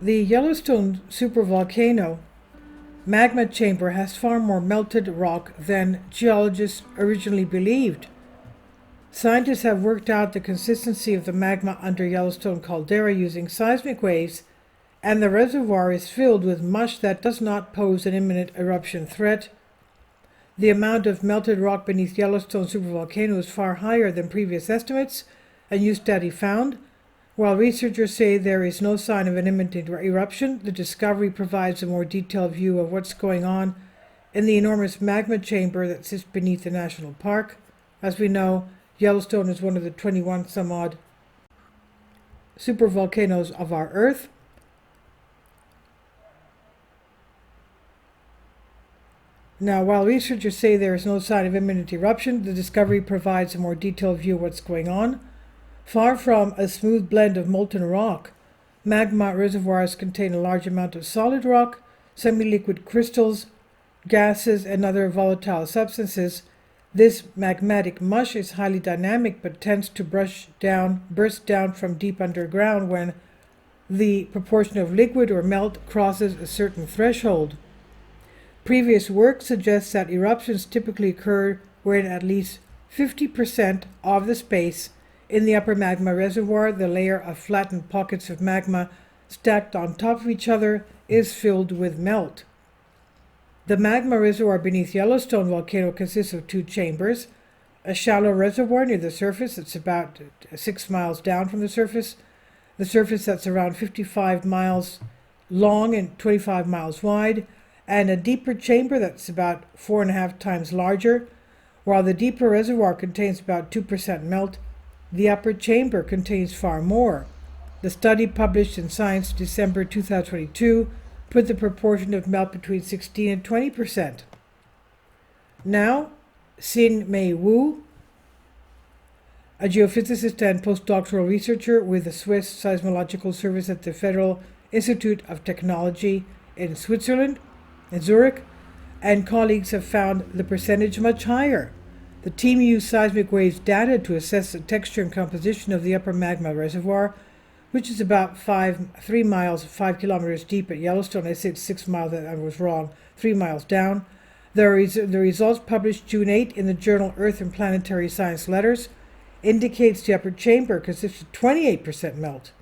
The Yellowstone Supervolcano magma chamber has far more melted rock than geologists originally believed. Scientists have worked out the consistency of the magma under Yellowstone caldera using seismic waves, and the reservoir is filled with mush that does not pose an imminent eruption threat. The amount of melted rock beneath Yellowstone Supervolcano is far higher than previous estimates, a new study found. While researchers say there is no sign of an imminent eruption, the discovery provides a more detailed view of what's going on in the enormous magma chamber that sits beneath the national park. As we know, Yellowstone is one of the 21 some odd supervolcanoes of our Earth. Now, while researchers say there is no sign of imminent eruption, the discovery provides a more detailed view of what's going on. Far from a smooth blend of molten rock, magma reservoirs contain a large amount of solid rock, semi-liquid crystals, gases, and other volatile substances. This magmatic mush is highly dynamic but tends to burst down from deep underground when the proportion of liquid or melt crosses a certain threshold. Previous work suggests that eruptions typically occur when at least 50% of the space in the upper magma reservoir, the layer of flattened pockets of magma stacked on top of each other, is filled with melt. The magma reservoir beneath Yellowstone volcano consists of two chambers: a shallow reservoir near the surface that's about 6 miles down from the surface that's around 55 miles long and 25 miles wide, and a deeper chamber that's about 4.5 times larger. While the deeper reservoir contains about 2% melt, the upper chamber contains far more. The study, published in Science December 2022, put the proportion of melt between 16 and 20%. Now, Xin Mei Wu, a geophysicist and postdoctoral researcher with the Swiss Seismological Service at the Federal Institute of Technology in Switzerland, in Zurich, and colleagues have found the percentage much higher. The team used seismic waves data to assess the texture and composition of the upper magma reservoir, which is about 5 kilometers deep at Yellowstone. I said 6 miles, I was wrong, 3 miles down. The results, published June 8 in the journal Earth and Planetary Science Letters, indicates the upper chamber consists of 28% melt,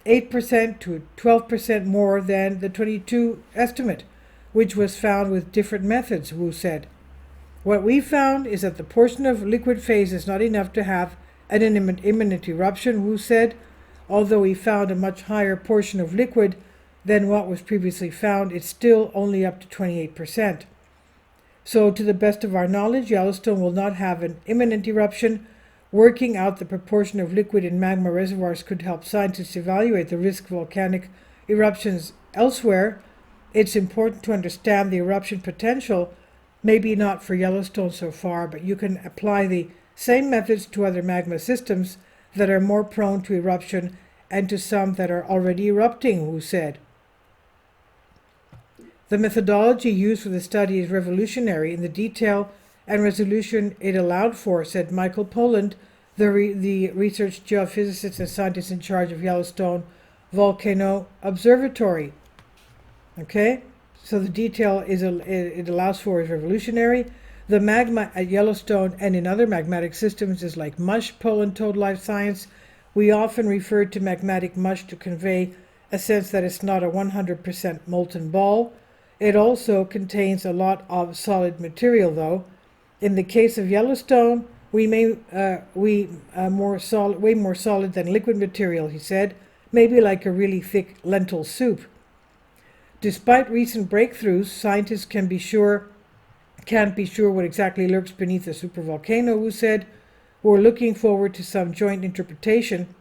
8% to 12% more than the 22 estimate, which was found with different methods, Wu said. What we found is that the portion of liquid phase is not enough to have an imminent eruption, Wu said. Although we found a much higher portion of liquid than what was previously found, it's still only up to 28%. So, to the best of our knowledge, Yellowstone will not have an imminent eruption. Working out the proportion of liquid in magma reservoirs could help scientists evaluate the risk of volcanic eruptions elsewhere. It's important to understand the eruption potential, maybe not for Yellowstone so far, but you can apply the same methods to other magma systems that are more prone to eruption and to some that are already erupting, Wu said. The methodology used for the study is revolutionary in the detail and resolution it allowed for, said Michael Poland, the research geophysicist and scientist in charge of Yellowstone Volcano Observatory. Okay, so the detail it allows for is revolutionary. The magma at Yellowstone and in other magmatic systems is like mush, Poland told Life Science. We often refer to magmatic mush to convey a sense that it's not a 100% molten ball. It also contains a lot of solid material, though. In the case of Yellowstone, way more solid than liquid material, he said, maybe like a really thick lentil soup. Despite recent breakthroughs, scientists can't be sure what exactly lurks beneath the supervolcano, Wu said. We're looking forward to some joint interpretation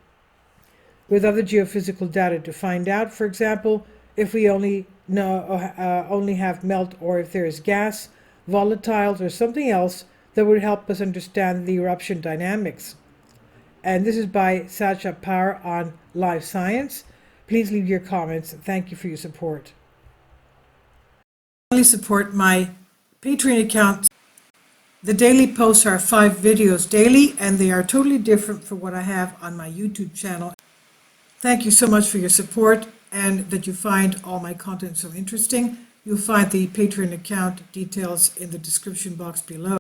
with other geophysical data to find out, for example, if we only have melt, or if there is gas, volatiles, or something else that would help us understand the eruption dynamics. And this is by Sacha Power on Live Science. Please leave your comments. Thank you for your support. Please support my Patreon account. The daily posts are 5 videos daily, and they are totally different from what I have on my YouTube channel. Thank you so much for your support. and that you find all my content so interesting. You'll find the Patreon account details in the description box below.